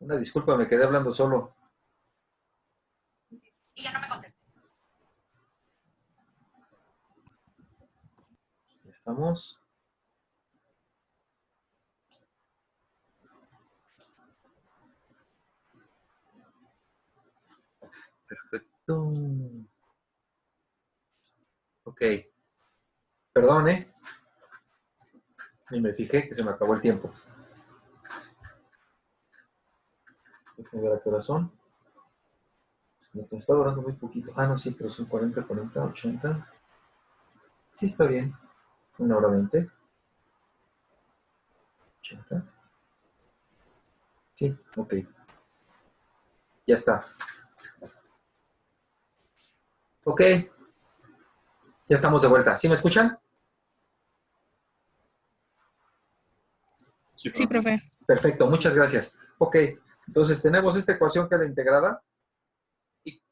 Una disculpa, me quedé hablando solo. Y ya no me contesté. Ya estamos. Perfecto. Ok. Perdón, ni me fijé que se me acabó el tiempo. Déjame ver a qué hora son. Me está durando muy poquito. Ah, no, sí, pero son 40, 40, 80. Sí, está bien. 1 hora 20. 80. Sí, ok. Ya está. Ok. Ya estamos de vuelta. ¿Sí me escuchan? Sí, profe. Perfecto, muchas gracias. Ok, entonces tenemos esta ecuación que es la integrada. Y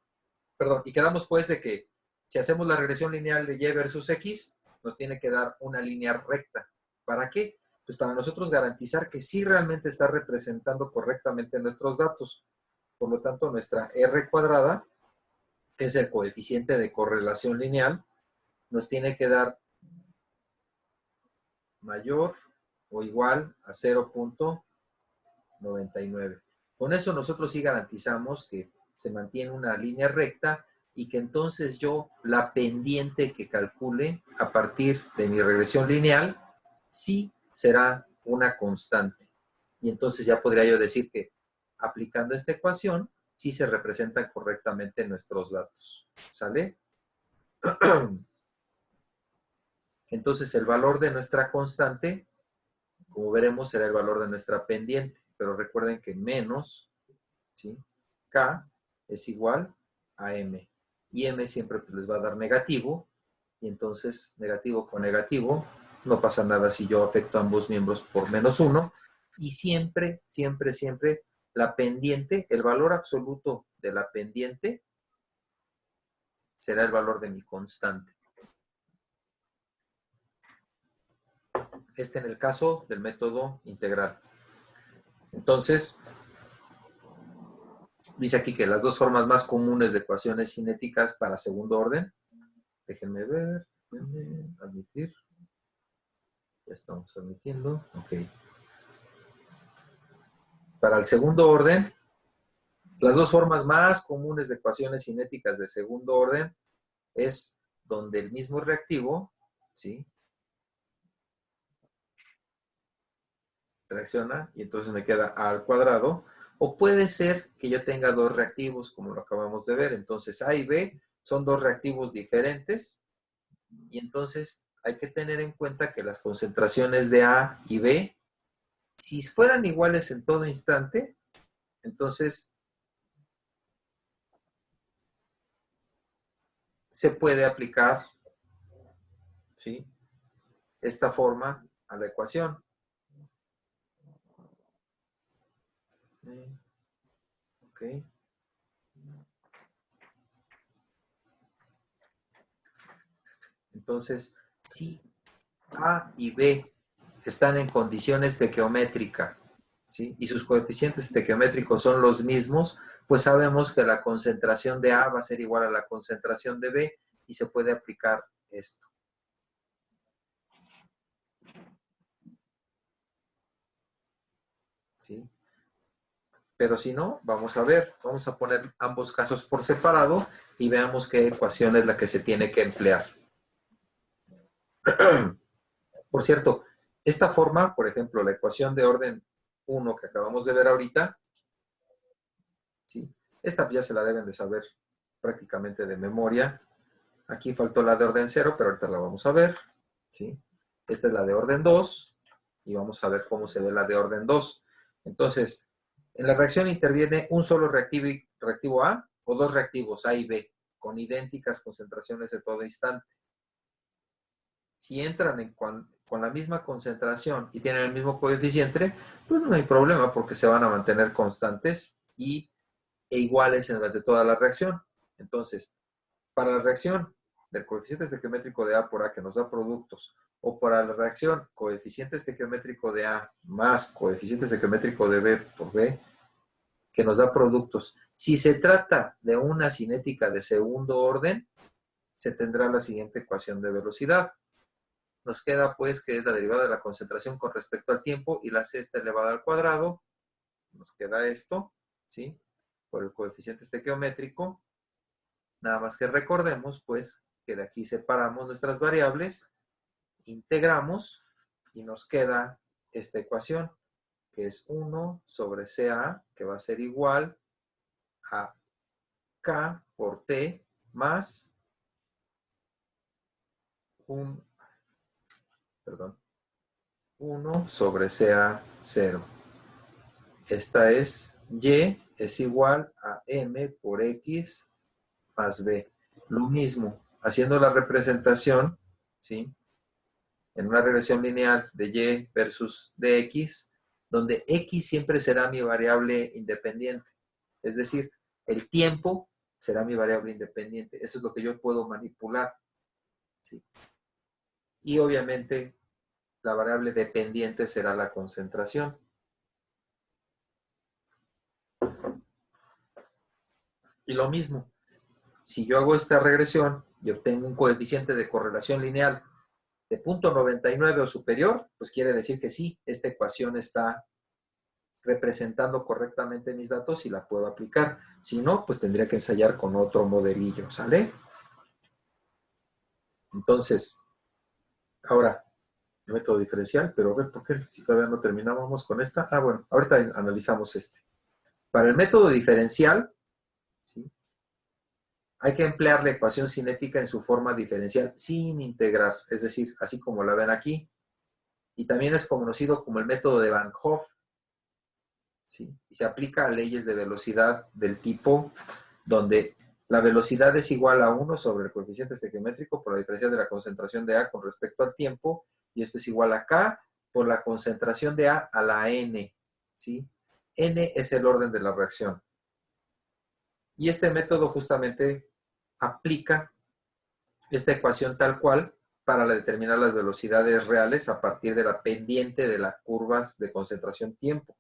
quedamos pues de que si hacemos la regresión lineal de y versus x, nos tiene que dar una línea recta. ¿Para qué? Pues para nosotros garantizar que sí realmente está representando correctamente nuestros datos. Por lo tanto, nuestra r cuadrada, que es el coeficiente de correlación lineal, nos tiene que dar mayor o igual a 0.99. Con eso nosotros sí garantizamos que se mantiene una línea recta y que entonces yo la pendiente que calcule a partir de mi regresión lineal sí será una constante. Y entonces ya podría yo decir que aplicando esta ecuación sí se representan correctamente nuestros datos. ¿Sale? Entonces el valor de nuestra constante, como veremos, será el valor de nuestra pendiente. Pero recuerden que menos, ¿sí?, K es igual a M. Y M siempre les va a dar negativo. Y entonces, negativo con negativo, no pasa nada si yo afecto a ambos miembros por -1. Y siempre, siempre, siempre, la pendiente, el valor absoluto de la pendiente será el valor de mi constante. En el caso del método integral. Entonces, dice aquí que las dos formas más comunes de ecuaciones cinéticas para segundo orden. Déjenme ver. Admitir. Ya estamos admitiendo. Ok. Para el segundo orden, las dos formas más comunes de ecuaciones cinéticas de segundo orden es donde el mismo reactivo, ¿sí?, reacciona y entonces me queda A al cuadrado. O puede ser que yo tenga dos reactivos, como lo acabamos de ver. Entonces A y B son dos reactivos diferentes. Y entonces hay que tener en cuenta que las concentraciones de A y B, si fueran iguales en todo instante, entonces se puede aplicar, ¿sí?, esta forma a la ecuación. Ok. Entonces, si A y B están en condiciones estequiométricas, ¿sí?, y sus coeficientes estequiométricos son los mismos, pues sabemos que la concentración de A va a ser igual a la concentración de B y se puede aplicar esto. ¿Sí? Pero si no, vamos a ver, vamos a poner ambos casos por separado y veamos qué ecuación es la que se tiene que emplear. Por cierto, esta forma, por ejemplo, la ecuación de orden 1 que acabamos de ver ahorita, ¿sí?, esta ya se la deben de saber prácticamente de memoria. Aquí faltó la de orden 0, pero ahorita la vamos a ver, ¿sí? Esta es la de orden 2 y vamos a ver cómo se ve la de orden 2. Entonces, en la reacción interviene un solo reactivo reactivo A o dos reactivos A y B con idénticas concentraciones de todo instante. Si entran con la misma concentración y tienen el mismo coeficiente, pues no hay problema porque se van a mantener constantes e iguales durante toda la reacción. Entonces, para la reacción del coeficiente estequiométrico de A por A que nos da productos, o para la reacción coeficiente estequiométrico de A más coeficiente estequiométrico de B por B, que nos da productos. Si se trata de una cinética de segundo orden, se tendrá la siguiente ecuación de velocidad. Nos queda pues que es la derivada de la concentración con respecto al tiempo y la sexta elevada al cuadrado. Nos queda esto, ¿sí? Por el coeficiente estequiométrico. Nada más que recordemos pues que de aquí separamos nuestras variables, integramos y nos queda esta ecuación, que es 1 sobre CA, que va a ser igual a K por T más 1 sobre CA0. Esta es Y es igual a M por X más B. Lo mismo, haciendo la representación, ¿sí? En una regresión lineal de Y versus dx, donde X siempre será mi variable independiente. Es decir, el tiempo será mi variable independiente. Eso es lo que yo puedo manipular, ¿sí? Y obviamente la variable dependiente será la concentración. Y lo mismo, si yo hago esta regresión y obtengo un coeficiente de correlación lineal de 0.99 o superior, pues quiere decir que sí, esta ecuación está representando correctamente mis datos y la puedo aplicar. Si no, pues tendría que ensayar con otro modelillo, ¿sale? Entonces, ahora, el método diferencial, pero a ver, ¿por qué? Si todavía no terminábamos con esta. Ah, bueno, ahorita analizamos este. Para el método diferencial, ¿sí? Hay que emplear la ecuación cinética en su forma diferencial sin integrar, es decir, así como la ven aquí. Y también es conocido como el método de Van Hoff, ¿sí? Y se aplica a leyes de velocidad del tipo donde la velocidad es igual a 1 sobre el coeficiente estequiométrico por la diferencia de la concentración de A con respecto al tiempo, y esto es igual a K por la concentración de A a la N, ¿sí? N es el orden de la reacción. Y este método justamente aplica esta ecuación tal cual para determinar las velocidades reales a partir de la pendiente de las curvas de concentración-tiempo.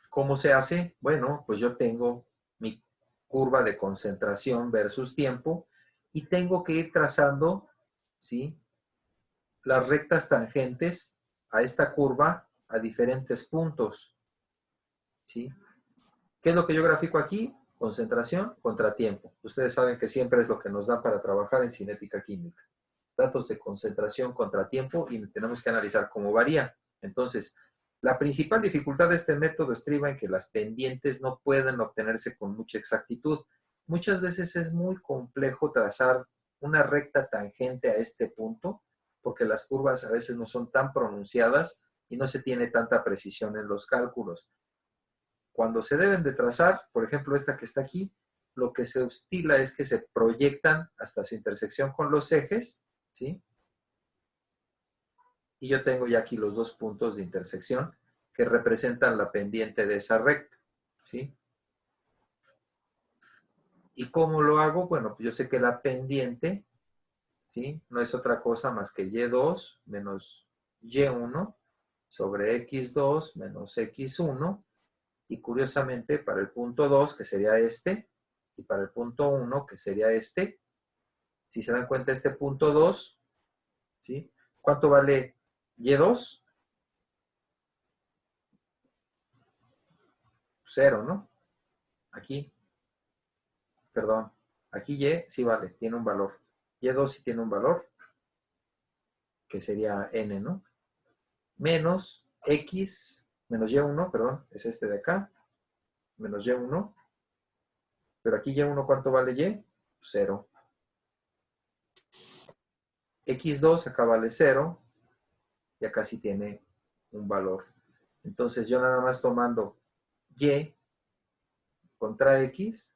¿Cómo se hace? Bueno, pues yo tengo mi curva de concentración versus tiempo y tengo que ir trazando, ¿sí?, las rectas tangentes a esta curva a diferentes puntos, ¿sí? ¿Qué es lo que yo grafico aquí? Concentración contra tiempo. Ustedes saben que siempre es lo que nos dan para trabajar en cinética química. Datos de concentración contra tiempo y tenemos que analizar cómo varía. Entonces, la principal dificultad de este método estriba en que las pendientes no pueden obtenerse con mucha exactitud. Muchas veces es muy complejo trazar una recta tangente a este punto porque las curvas a veces no son tan pronunciadas y no se tiene tanta precisión en los cálculos. Cuando se deben de trazar, por ejemplo esta que está aquí, lo que se estila es que se proyectan hasta su intersección con los ejes, ¿sí? Y yo tengo ya aquí los dos puntos de intersección que representan la pendiente de esa recta, ¿sí? ¿Y cómo lo hago? Bueno, pues yo sé que la pendiente, ¿sí?, no es otra cosa más que y2 menos y1 sobre x2 menos x1. Y curiosamente, para el punto 2, que sería este, y para el punto 1, que sería este, si se dan cuenta, este punto 2, ¿sí? ¿Cuánto vale y2? 0, ¿no? Aquí, perdón, aquí y sí vale, tiene un valor. Y2 sí tiene un valor, que sería n, ¿no? Menos x, menos y1, perdón, es este de acá, menos y1. Pero aquí y1, ¿cuánto vale y? 0. X2 acá vale 0, y acá sí tiene un valor. Entonces yo nada más tomando Y contra X,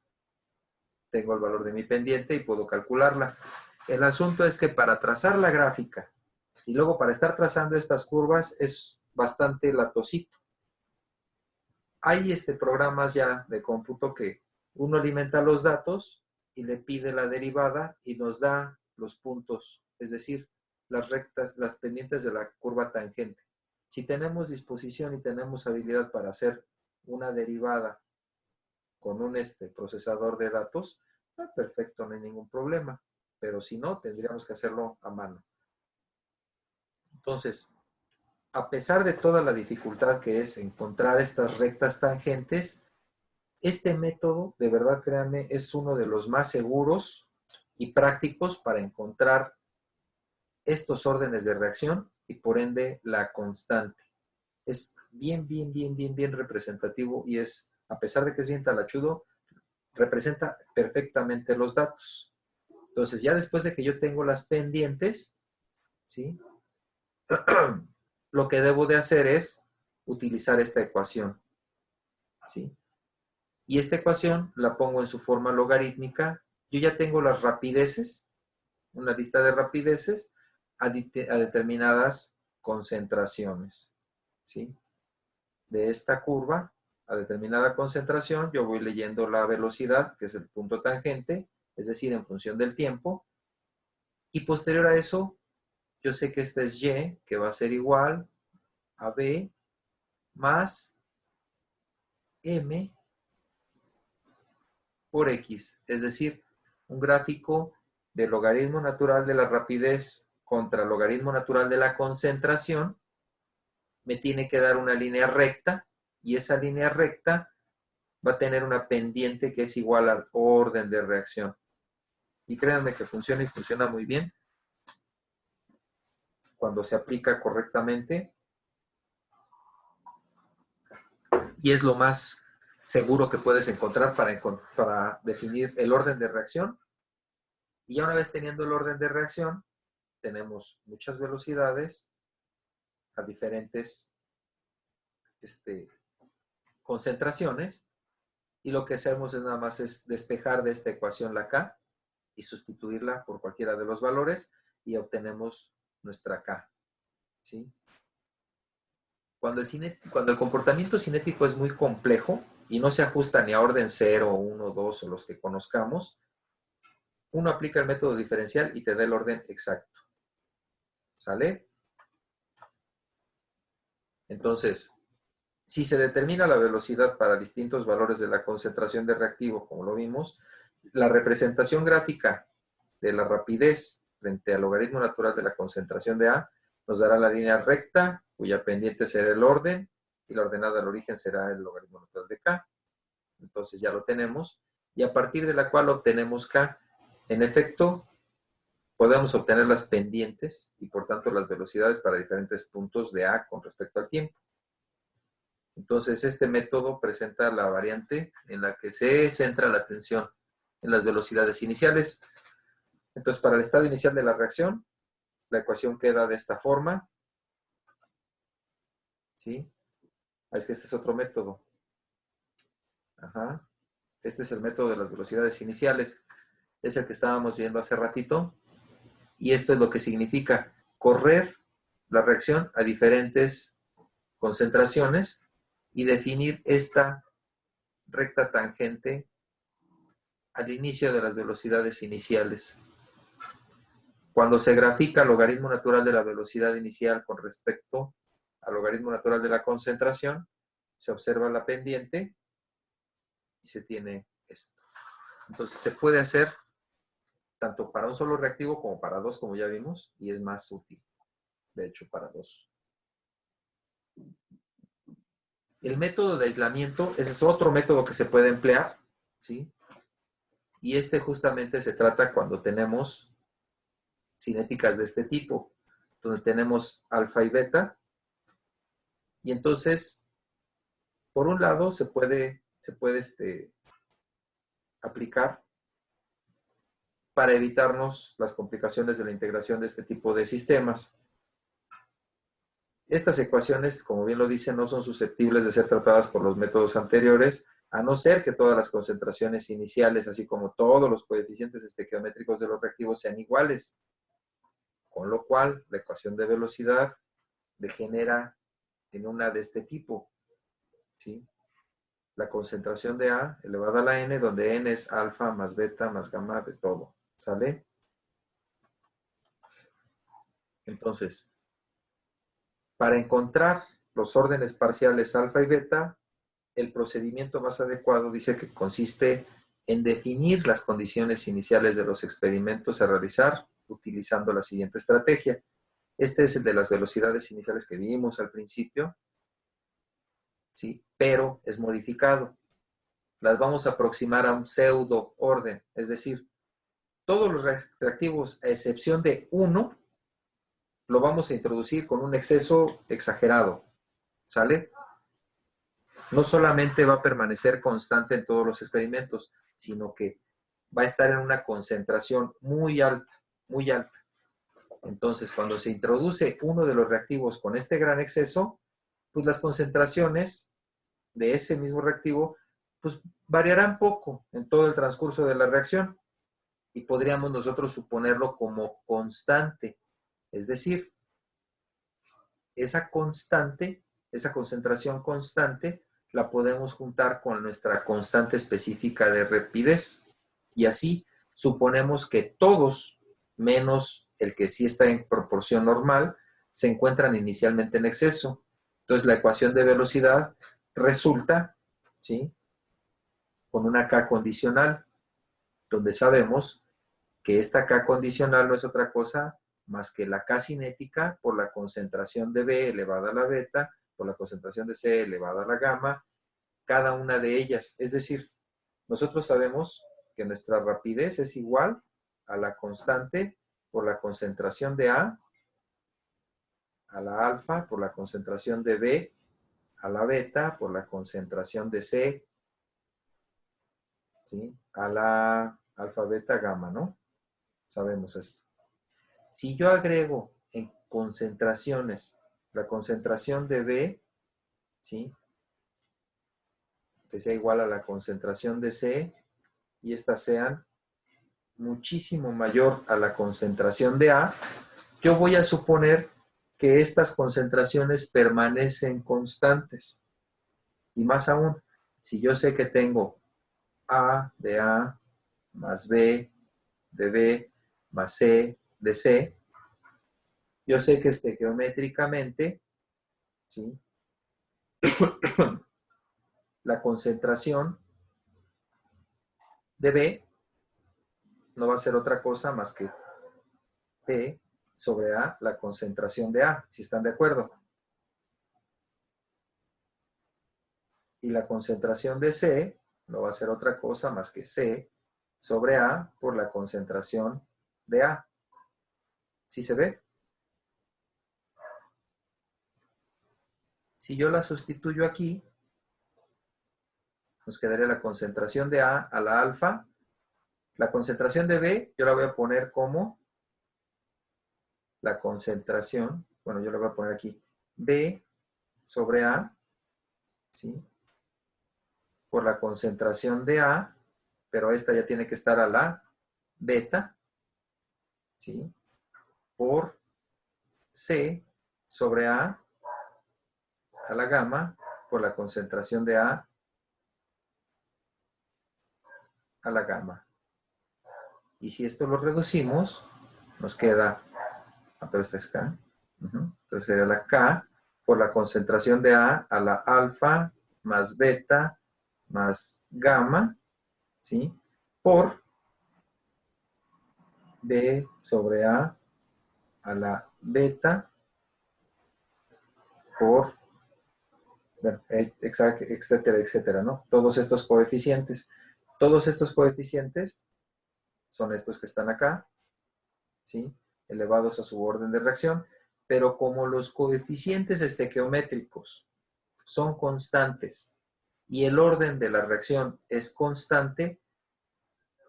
tengo el valor de mi pendiente y puedo calcularla. El asunto es que para trazar la gráfica y luego para estar trazando estas curvas es bastante latosito. Hay programas ya de cómputo que uno alimenta los datos y le pide la derivada y nos da los puntos, es decir, las rectas, las pendientes de la curva tangente. Si tenemos disposición y tenemos habilidad para hacer una derivada con un procesador de datos, perfecto, no hay ningún problema. Pero si no, tendríamos que hacerlo a mano. Entonces, a pesar de toda la dificultad que es encontrar estas rectas tangentes, este método, de verdad, créanme, es uno de los más seguros y prácticos para encontrar estos órdenes de reacción y por ende la constante. Es bien representativo y es, a pesar de que es bien talachudo, representa perfectamente los datos. Entonces, ya después de que yo tengo las pendientes, ¿sí? Lo que debo de hacer es utilizar esta ecuación, ¿sí? Y esta ecuación la pongo en su forma logarítmica. Yo ya tengo las rapideces, una lista de rapideces a determinadas concentraciones, ¿sí? De esta curva a determinada concentración, yo voy leyendo la velocidad, que es el punto tangente, es decir, en función del tiempo. Y posterior a eso, yo sé que esta es Y, que va a ser igual a B más M por X, es decir, un gráfico del logaritmo natural de la rapidez contra el logaritmo natural de la concentración, me tiene que dar una línea recta y esa línea recta va a tener una pendiente que es igual al orden de reacción. Y créanme que funciona y funciona muy bien cuando se aplica correctamente y es lo más seguro que puedes encontrar para definir el orden de reacción. Y ya una vez teniendo el orden de reacción, tenemos muchas velocidades a diferentes concentraciones y lo que hacemos es nada más es despejar de esta ecuación la K y sustituirla por cualquiera de los valores y obtenemos nuestra K, ¿sí? Cuando el comportamiento cinético es muy complejo y no se ajusta ni a orden 0, 1, 2 o los que conozcamos, uno aplica el método diferencial y te da el orden exacto. ¿Sale? Entonces, si se determina la velocidad para distintos valores de la concentración de reactivo, como lo vimos, la representación gráfica de la rapidez frente al logaritmo natural de la concentración de A nos dará la línea recta, cuya pendiente será el orden, y la ordenada al origen será el logaritmo natural de K. Entonces ya lo tenemos, y a partir de la cual obtenemos K. En efecto, podemos obtener las pendientes y por tanto las velocidades para diferentes puntos de A con respecto al tiempo. Entonces, este método presenta la variante en la que se centra la atención en las velocidades iniciales. Entonces, para el estado inicial de la reacción, la ecuación queda de esta forma. ¿Sí? Es que este es otro método. Ajá. Este es el método de las velocidades iniciales. Es el que estábamos viendo hace ratito. Y esto es lo que significa correr la reacción a diferentes concentraciones y definir esta recta tangente al inicio de las velocidades iniciales. Cuando se grafica el logaritmo natural de la velocidad inicial con respecto al logaritmo natural de la concentración, se observa la pendiente y se tiene esto. Entonces se puede hacer tanto para un solo reactivo como para dos, como ya vimos, y es más útil, de hecho, para dos. El método de aislamiento, ese es otro método que se puede emplear, ¿sí? Y justamente se trata cuando tenemos cinéticas de este tipo, donde tenemos alfa y beta, y entonces, por un lado, se puede aplicar para evitarnos las complicaciones de la integración de este tipo de sistemas. Estas ecuaciones, como bien lo dicen, no son susceptibles de ser tratadas por los métodos anteriores, a no ser que todas las concentraciones iniciales, así como todos los coeficientes estequiométricos de los reactivos sean iguales. Con lo cual, la ecuación de velocidad degenera en una de este tipo, ¿sí? La concentración de A elevada a la N, donde N es alfa más beta más gamma de todo, ¿sale? Entonces, para encontrar los órdenes parciales alfa y beta, el procedimiento más adecuado dice que consiste en definir las condiciones iniciales de los experimentos a realizar utilizando la siguiente estrategia. Este es el de las velocidades iniciales que vimos al principio, ¿sí? Pero es modificado. Las vamos a aproximar a un pseudo orden, es decir, todos los reactivos, a excepción de uno, lo vamos a introducir con un exceso exagerado, ¿sale? No solamente va a permanecer constante en todos los experimentos, sino que va a estar en una concentración muy alta, muy alta. Entonces, cuando se introduce uno de los reactivos con este gran exceso, pues las concentraciones de ese mismo reactivo, pues variarán poco en todo el transcurso de la reacción y podríamos nosotros suponerlo como constante. Es decir, esa constante, esa concentración constante, la podemos juntar con nuestra constante específica de rapidez. Y así suponemos que todos, menos el que sí está en proporción normal, se encuentran inicialmente en exceso. Entonces la ecuación de velocidad resulta, ¿sí?, con una K condicional, donde sabemos que esta K condicional no es otra cosa más que la K cinética por la concentración de B elevada a la beta, por la concentración de C elevada a la gamma, cada una de ellas. Es decir, nosotros sabemos que nuestra rapidez es igual a la constante por la concentración de A a la alfa, por la concentración de B a la beta, por la concentración de C, ¿sí?, a la alfa, beta, gamma, ¿no? Sabemos esto. Si yo agrego en concentraciones la concentración de B, ¿sí?, que sea igual a la concentración de C, y estas sean muchísimo mayor a la concentración de A, yo voy a suponer que estas concentraciones permanecen constantes. Y más aún, si yo sé que tengo A de A más B de B más C de C, yo sé que estequiométricamente, ¿sí?, la concentración de B no va a ser otra cosa más que P sobre A, la concentración de A, si están de acuerdo. Y la concentración de C no va a ser otra cosa más que C sobre A por la concentración de A. ¿Sí se ve? Si yo la sustituyo aquí, nos quedaría la concentración de A la alfa. La concentración de B yo la voy a poner como la concentración, bueno, yo la voy a poner aquí, B sobre A, ¿sí?, por la concentración de A, pero esta ya tiene que estar a la beta, ¿sí?, por C sobre A la gamma, por la concentración de A la gamma. Y si esto lo reducimos, nos queda, pero esta es K, entonces sería la K por la concentración de A la alfa más beta más gamma, ¿sí?, por B sobre A la beta por, bueno, etcétera, etcétera, ¿no? Todos estos coeficientes son estos que están acá, ¿sí?, elevados a su orden de reacción, pero como los coeficientes estequiométricos son constantes y el orden de la reacción es constante,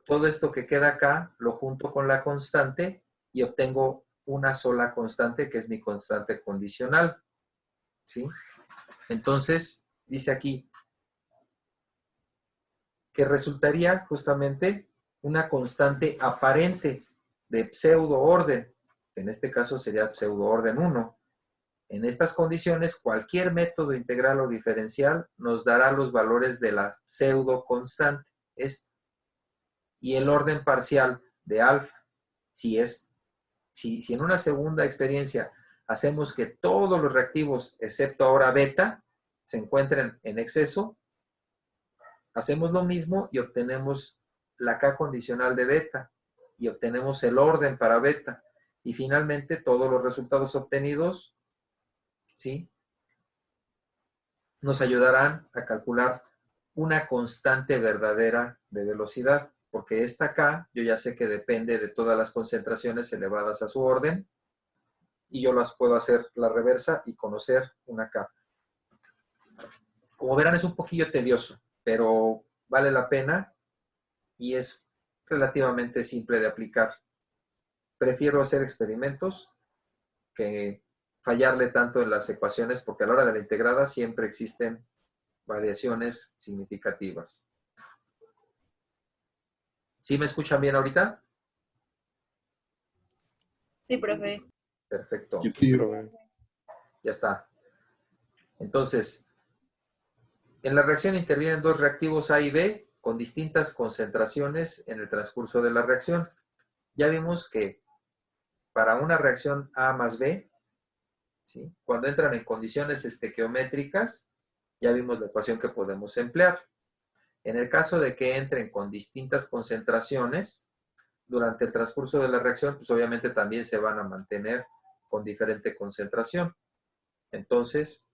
todo esto que queda acá lo junto con la constante y obtengo una sola constante que es mi constante condicional. ¿sí? Entonces, dice aquí que resultaría justamente una constante aparente de pseudo orden. En este caso sería pseudo orden 1. En estas condiciones, cualquier método integral o diferencial nos dará los valores de la pseudo constante. Y el orden parcial de alfa, si en una segunda experiencia hacemos que todos los reactivos, excepto ahora beta, se encuentren en exceso, hacemos lo mismo y obtenemos la K condicional de beta y obtenemos el orden para beta. Y finalmente todos los resultados obtenidos, ¿sí?, nos ayudarán a calcular una constante verdadera de velocidad, porque esta K yo ya sé que depende de todas las concentraciones elevadas a su orden, y yo las puedo hacer la reversa y conocer una K. Como verán, es un poquillo tedioso, pero vale la pena y es relativamente simple de aplicar. Prefiero hacer experimentos que fallarle tanto en las ecuaciones, porque a la hora de la integrada siempre existen variaciones significativas. ¿Sí me escuchan bien ahorita? Sí, profe. Perfecto. Sí, profe. Ya está. Entonces, en la reacción intervienen dos reactivos A y B con distintas concentraciones en el transcurso de la reacción. Ya vimos que para una reacción A más B, ¿sí?, cuando entran en condiciones estequiométricas, ya vimos la ecuación que podemos emplear. En el caso de que entren con distintas concentraciones, durante el transcurso de la reacción, pues obviamente también se van a mantener con diferente concentración. Entonces,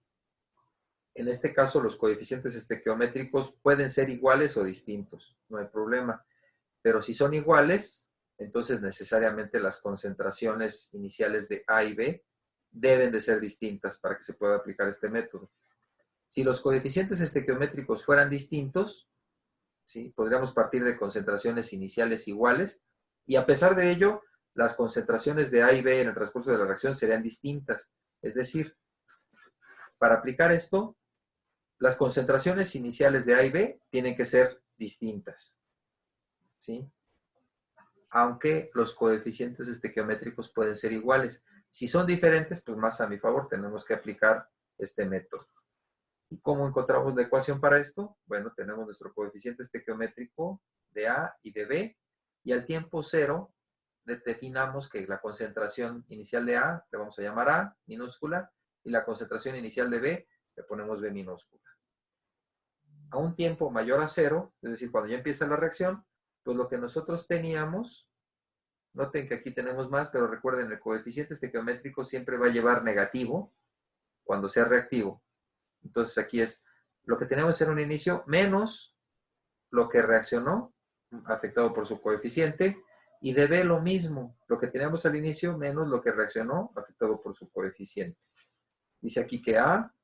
en este caso, los coeficientes estequiométricos pueden ser iguales o distintos, no hay problema. Pero si son iguales, entonces necesariamente las concentraciones iniciales de A y B deben de ser distintas para que se pueda aplicar este método. Si los coeficientes estequiométricos fueran distintos, ¿sí?, podríamos partir de concentraciones iniciales iguales, y a pesar de ello, las concentraciones de A y B en el transcurso de la reacción serían distintas. Es decir, para aplicar esto, las concentraciones iniciales de A y B tienen que ser distintas, ¿sí?, aunque los coeficientes estequiométricos pueden ser iguales. Si son diferentes, pues más a mi favor, tenemos que aplicar este método. ¿Y cómo encontramos la ecuación para esto? Bueno, tenemos nuestro coeficiente estequiométrico de A y de B, y al tiempo cero definamos que la concentración inicial de A le vamos a llamar A minúscula, y la concentración inicial de B le ponemos B minúscula. A un tiempo mayor a cero, es decir, cuando ya empieza la reacción, pues lo que nosotros teníamos, noten que aquí tenemos más, pero recuerden, el coeficiente estequiométrico siempre va a llevar negativo cuando sea reactivo. Entonces aquí es lo que tenemos en un inicio menos lo que reaccionó afectado por su coeficiente, y de B lo mismo, lo que teníamos al inicio menos lo que reaccionó afectado por su coeficiente. Dice aquí que A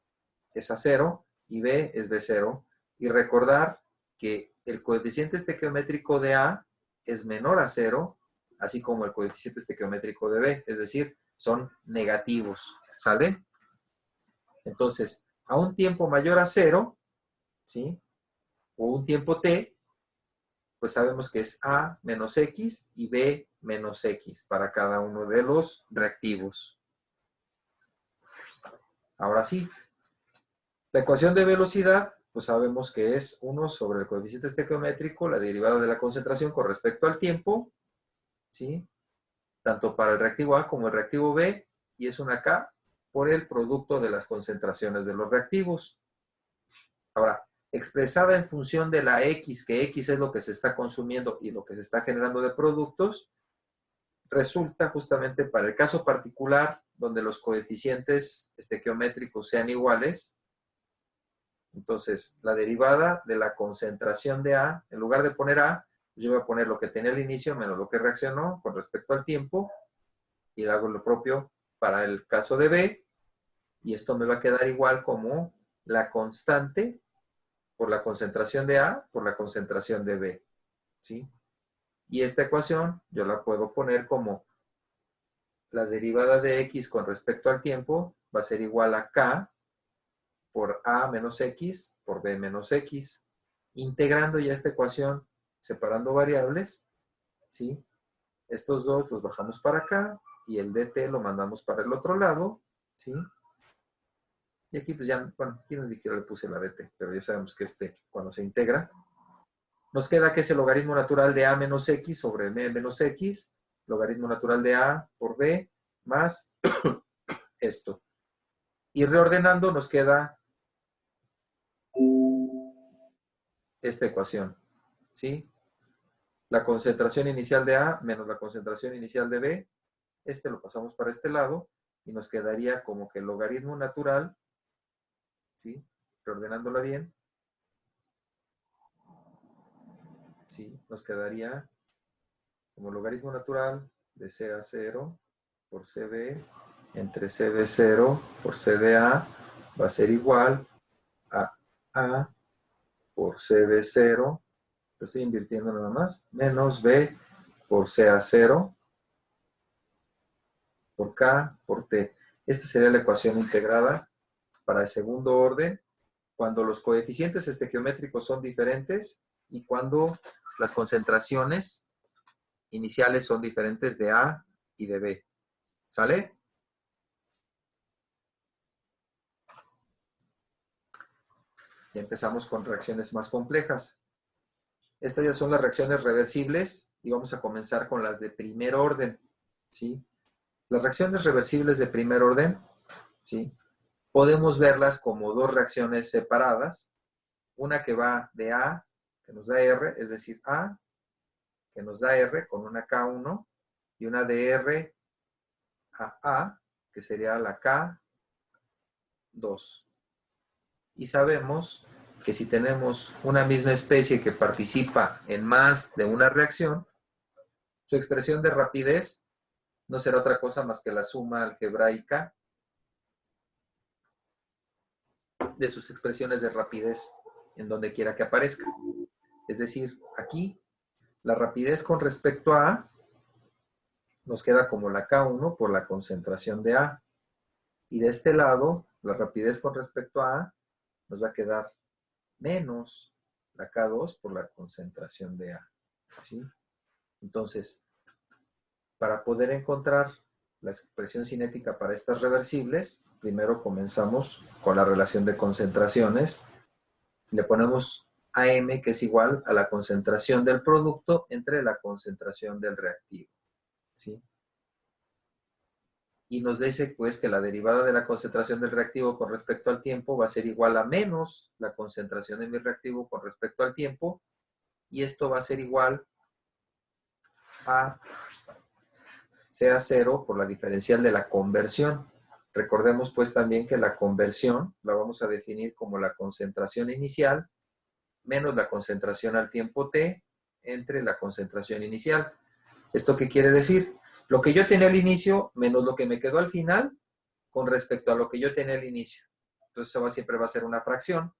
es A0 y B es B0, y recordar que el coeficiente estequiométrico de A es menor a 0, así como el coeficiente estequiométrico de B, es decir, son negativos, ¿sale? Entonces, a un tiempo mayor a 0, ¿sí?, o un tiempo t, pues sabemos que es A menos X y B menos X para cada uno de los reactivos. Ahora sí, la ecuación de velocidad, pues sabemos que es 1 sobre el coeficiente estequiométrico, la derivada de la concentración con respecto al tiempo, ¿sí?, tanto para el reactivo A como el reactivo B, y es una K por el producto de las concentraciones de los reactivos. Ahora, expresada en función de la X, que X es lo que se está consumiendo y lo que se está generando de productos, resulta justamente para el caso particular donde los coeficientes estequiométricos sean iguales. Entonces, la derivada de la concentración de A, en lugar de poner A, pues yo voy a poner lo que tenía al inicio menos lo que reaccionó con respecto al tiempo, y hago lo propio para el caso de B, y esto me va a quedar igual como la constante por la concentración de A por la concentración de B, ¿sí? Y esta ecuación yo la puedo poner como la derivada de X con respecto al tiempo va a ser igual a K por A menos X por B menos X. Integrando ya esta ecuación, separando variables, ¿sí? Estos dos los bajamos para acá y el dt lo mandamos para el otro lado, ¿sí? Y aquí pues ya, bueno, aquí no ni siquiera le puse la dt, pero ya sabemos que cuando se integra, nos queda que es el logaritmo natural de A menos X sobre B menos X, logaritmo natural de A por B, más esto. Y reordenando nos queda esta ecuación, ¿sí? La concentración inicial de A menos la concentración inicial de B, lo pasamos para este lado y nos quedaría como que el logaritmo natural, ¿sí? Reordenándola bien, ¿sí? Nos quedaría como logaritmo natural de CA0 por CB entre CB0 por CDA va a ser igual a A por CB0, lo estoy invirtiendo nada más, menos B por CA0 por K por T. Esta sería la ecuación integrada para el segundo orden, cuando los coeficientes estequiométricos son diferentes y cuando las concentraciones iniciales son diferentes de A y de B. ¿Sale? Ya empezamos con reacciones más complejas. Estas ya son las reacciones reversibles y vamos a comenzar con las de primer orden, ¿sí? Las reacciones reversibles de primer orden, ¿sí? Podemos verlas como dos reacciones separadas. Una que va de A, que nos da R, es decir, A, que nos da R con una K1, y una de R a A, que sería la K2. Y sabemos que si tenemos una misma especie que participa en más de una reacción, su expresión de rapidez no será otra cosa más que la suma algebraica de sus expresiones de rapidez en donde quiera que aparezca. Es decir, aquí la rapidez con respecto a A nos queda como la K1 por la concentración de A. Y de este lado, la rapidez con respecto a A nos va a quedar menos la K2 por la concentración de A. ¿Sí? Entonces, para poder encontrar la expresión cinética para estas reversibles, primero comenzamos con la relación de concentraciones. Le ponemos AM, que es igual a la concentración del producto entre la concentración del reactivo. ¿Sí? Y nos dice pues que la derivada de la concentración del reactivo con respecto al tiempo va a ser igual a menos la concentración de mi reactivo con respecto al tiempo, y esto va a ser igual a CA0 por la diferencial de la conversión. Recordemos pues también que la conversión la vamos a definir como la concentración inicial menos la concentración al tiempo t entre la concentración inicial. ¿Esto qué quiere decir? Lo que yo tenía al inicio menos lo que me quedó al final con respecto a lo que yo tenía al inicio. Entonces siempre va a ser una fracción.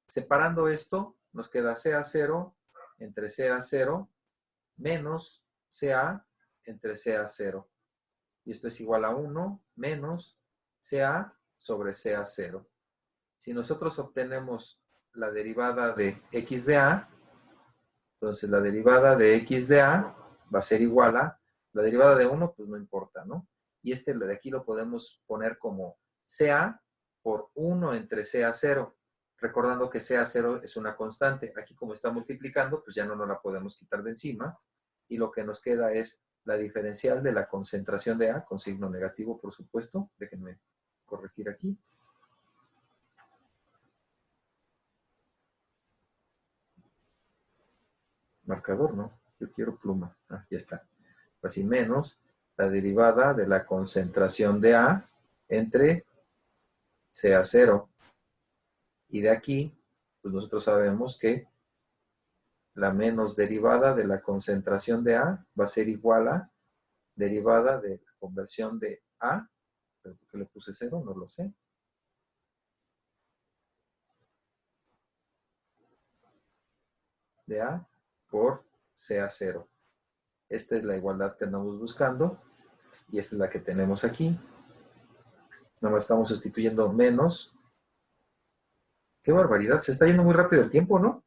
Separando esto, nos queda CA0 entre CA0 menos CA entre CA0. Y esto es igual a 1 menos CA sobre CA0. Si nosotros obtenemos la derivada de x de A, entonces la derivada de x de A va a ser igual a, la derivada de 1, pues no importa, ¿no? Y de aquí lo podemos poner como CA por 1 entre CA0, recordando que CA0 es una constante. Aquí como está multiplicando, pues ya no nos la podemos quitar de encima, y lo que nos queda es la diferencial de la concentración de A, con signo negativo, por supuesto. Déjenme corregir aquí. Marcador, ¿no? Yo quiero pluma. Ah, ya está. Así menos la derivada de la concentración de A entre CA0. Y de aquí, pues nosotros sabemos que la menos derivada de la concentración de A va a ser igual a derivada de la conversión de A. ¿Por qué le puse 0? No lo sé. De A por CA0. Esta es la igualdad que andamos buscando y esta es la que tenemos aquí. Nada más estamos sustituyendo menos Qué barbaridad, se está yendo muy rápido el tiempo, ¿no?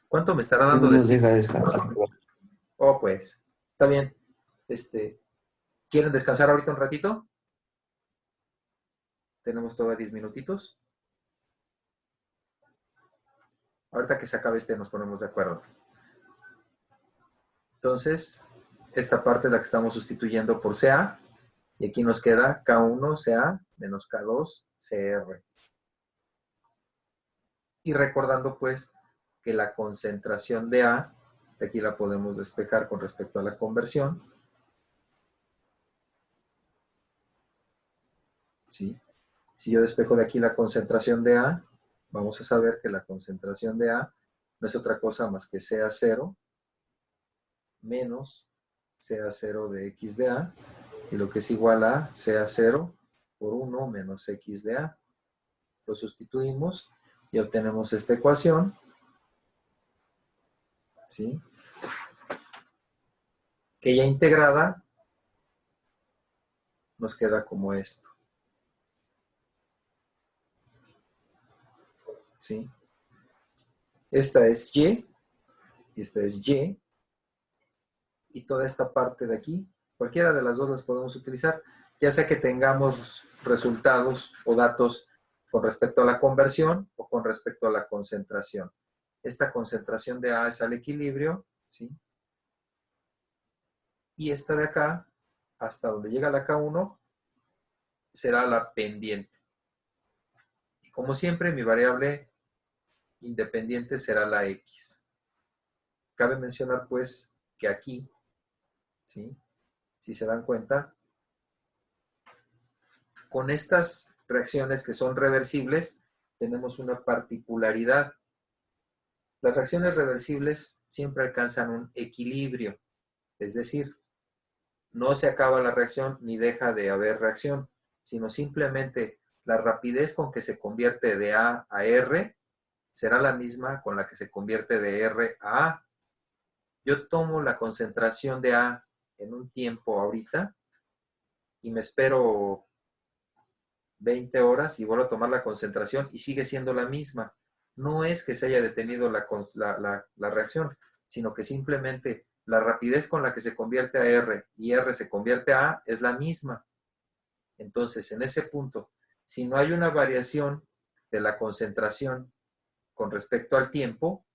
¿Cuánto me estará Y no dando de nos tiempo? deja descansar. Oh, pues, está bien. Este, ¿Quieren descansar ahorita un ratito? Tenemos todavía 10 minutitos. Ahorita que se acabe nos ponemos de acuerdo. Entonces, esta parte es la que estamos sustituyendo por CA. Y aquí nos queda K1 CA menos K2 CR. Y recordando pues que la concentración de A, de aquí la podemos despejar con respecto a la conversión. ¿Sí? Si yo despejo de aquí la concentración de A, vamos a saber que la concentración de A no es otra cosa más que CA0 menos CA0 de X de A, y lo que es igual a CA0 por 1 menos X de A. Lo sustituimos y obtenemos esta ecuación, ¿sí? Que ya integrada nos queda como esto, ¿sí? Esta es Y, y esta es Y, y toda esta parte de aquí, cualquiera de las dos las podemos utilizar, ya sea que tengamos resultados o datos con respecto a la conversión o con respecto a la concentración. Esta concentración de A es al equilibrio, ¿sí? Y esta de acá, hasta donde llega la K1, será la pendiente. Y como siempre, mi variable independiente será la X. Cabe mencionar, pues, que aquí, ¿sí? Si se dan cuenta, con estas reacciones que son reversibles, tenemos una particularidad. Las reacciones reversibles siempre alcanzan un equilibrio, es decir, no se acaba la reacción ni deja de haber reacción, sino simplemente la rapidez con que se convierte de A a R será la misma con la que se convierte de R a A. Yo tomo la concentración de A en un tiempo ahorita y me espero 20 horas y vuelvo a tomar la concentración y sigue siendo la misma. No es que se haya detenido la reacción, sino que simplemente la rapidez con la que se convierte a R y R se convierte a A es la misma. Entonces, en ese punto, si no hay una variación de la concentración con respecto al tiempo,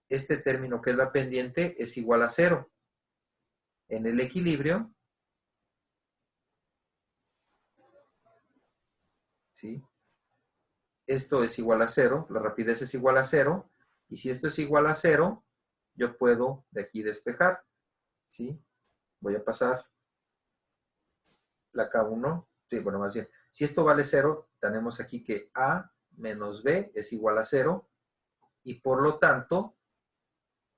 este término que es la pendiente es igual a cero. En el equilibrio, ¿sí? Esto es igual a cero, la rapidez es igual a cero, y si esto es igual a cero, yo puedo de aquí despejar, ¿sí? Voy a pasar la K1, sí, bueno, más bien, si esto vale cero, tenemos aquí que A menos B es igual a cero, y por lo tanto,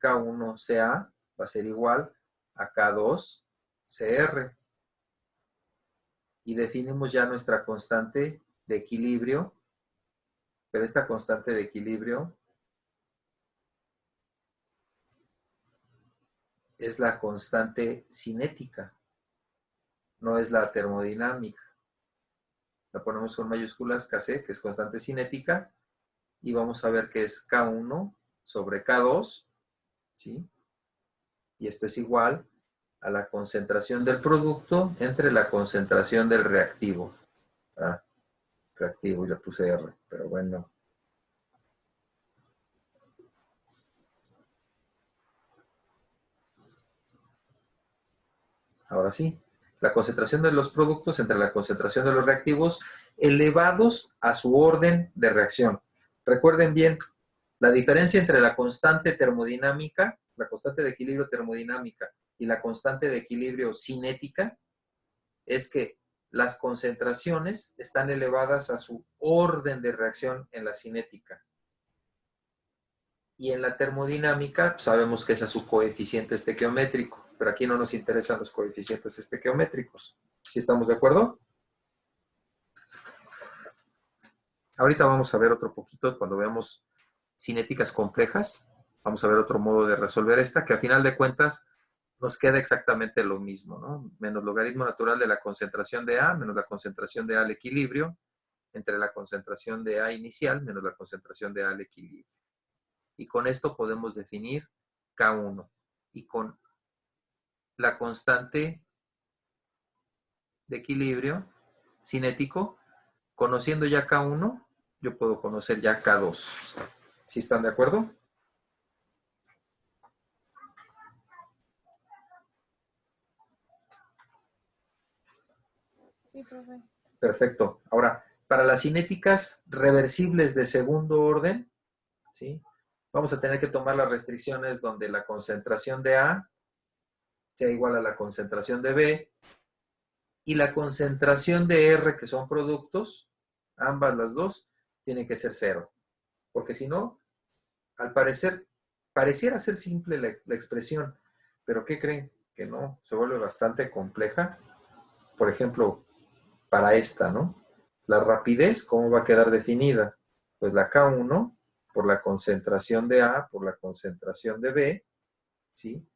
K1CA va a ser igual a K2CR. Y definimos ya nuestra constante de equilibrio, pero esta constante de equilibrio es la constante cinética, no es la termodinámica. La ponemos con mayúsculas KC, que es constante cinética, y vamos a ver que es K1 sobre K2, ¿sí? Y esto es igual a la concentración del producto entre la concentración del reactivo. Ah, reactivo, y le puse R, pero bueno. Ahora sí, la concentración de los productos entre la concentración de los reactivos elevados a su orden de reacción. Recuerden bien, la diferencia entre la constante termodinámica, la constante de equilibrio termodinámica y la constante de equilibrio cinética es que las concentraciones están elevadas a su orden de reacción en la cinética. Y en la termodinámica pues, sabemos que es a su coeficiente estequiométrico, pero aquí no nos interesan los coeficientes estequiométricos. ¿Sí estamos de acuerdo? Ahorita vamos a ver otro poquito cuando veamos cinéticas complejas. Vamos a ver otro modo de resolver esta, que a final de cuentas nos queda exactamente lo mismo, ¿no? Menos logaritmo natural de la concentración de A menos la concentración de A al equilibrio, entre la concentración de A inicial menos la concentración de A al equilibrio. Y con esto podemos definir K1. Y con la constante de equilibrio cinético, conociendo ya K1, yo puedo conocer ya K2. ¿Sí están de acuerdo? Sí, profe. Perfecto. Ahora, para las cinéticas reversibles de segundo orden, ¿sí? Vamos a tener que tomar las restricciones donde la concentración de A sea igual a la concentración de B y la concentración de R, que son productos, ambas las dos, tienen que ser cero. Porque si no, al parecer, pareciera ser simple la expresión, pero ¿qué creen? Que no, se vuelve bastante compleja. Por ejemplo, para esta, ¿no? La rapidez, ¿cómo va a quedar definida? Pues la K1 por la concentración de A por la concentración de B, ¿sí?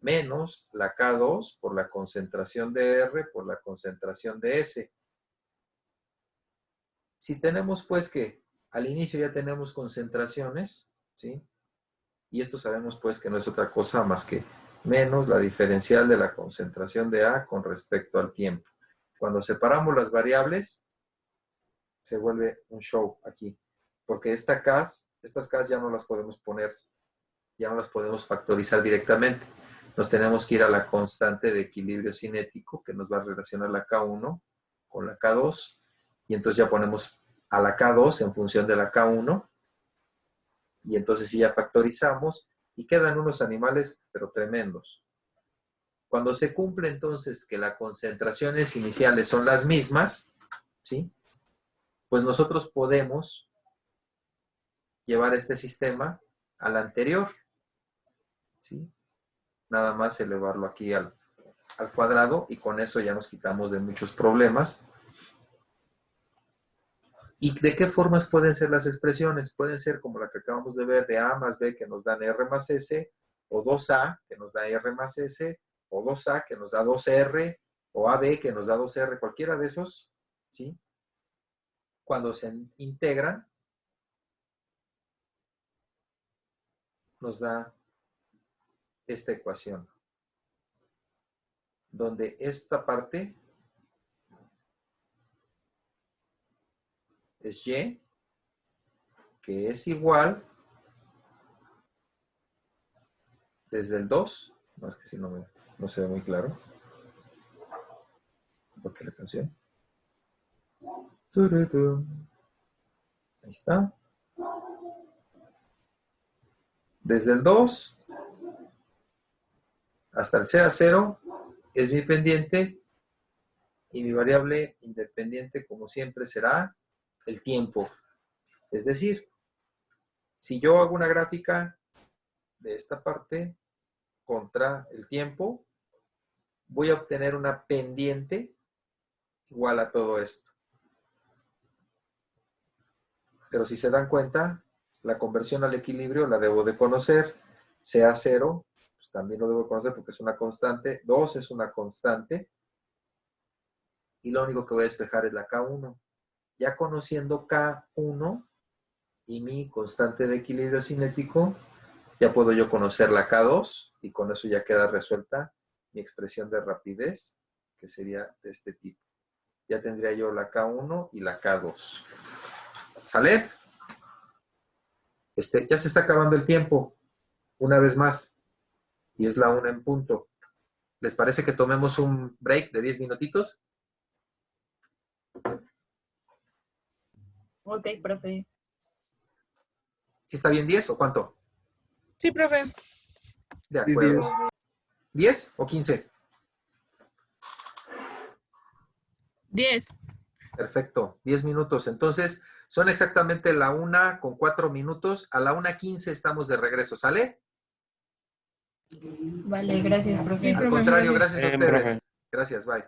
Menos la K2 por la concentración de R por la concentración de S. Si tenemos pues que al inicio ya tenemos concentraciones, ¿sí? Y esto sabemos pues que no es otra cosa más que menos la diferencial de la concentración de A con respecto al tiempo. Cuando separamos las variables, se vuelve un show aquí. Porque estas Ks ya no las podemos poner, ya no las podemos factorizar directamente. Nos tenemos que ir a la constante de equilibrio cinético que nos va a relacionar la K1 con la K2. Y entonces ya ponemos a la K2 en función de la K1. Y entonces sí ya factorizamos y quedan unos animales, pero tremendos. Cuando se cumple entonces que las concentraciones iniciales son las mismas, ¿sí? Pues nosotros podemos llevar este sistema al anterior, ¿sí? Nada más elevarlo aquí al cuadrado y con eso ya nos quitamos de muchos problemas. ¿Y de qué formas pueden ser las expresiones? Pueden ser como la que acabamos de ver de A más B que nos dan R más S, o 2A que nos da R más S, o 2A que nos da 2R, o AB que nos da 2R, cualquiera de esos, ¿sí? Cuando se integran, nos da esta ecuación, donde esta parte es Y, que es igual desde el 2, no es que si no se ve muy claro, porque la canción. Ahí está. Desde el 2 hasta el CA0 es mi pendiente y mi variable independiente, como siempre, será el tiempo. Es decir, si yo hago una gráfica de esta parte contra el tiempo, voy a obtener una pendiente igual a todo esto. Pero si se dan cuenta, la conversión al equilibrio la debo de conocer. CA0, pues también lo debo conocer porque es una constante. 2 es una constante. Y lo único que voy a despejar es la K1. Ya conociendo K1 y mi constante de equilibrio cinético, ya puedo yo conocer la K2 y con eso ya queda resuelta mi expresión de rapidez, que sería de este tipo. Ya tendría yo la K1 y la K2. ¿Sale? Ya se está acabando el tiempo, una vez más, y es la 1 en punto. ¿Les parece que tomemos un break de 10 minutitos? Ok, profe. ¿Sí está bien 10 o cuánto? Sí, profe. De acuerdo. ¿10 o 15? 10. Perfecto, 10 minutos. Entonces, son exactamente la 1 con 4 minutos. A la 1:15 estamos de regreso, ¿sale? Vale, gracias, profe. Al contrario, gracias a ustedes. Gracias, bye.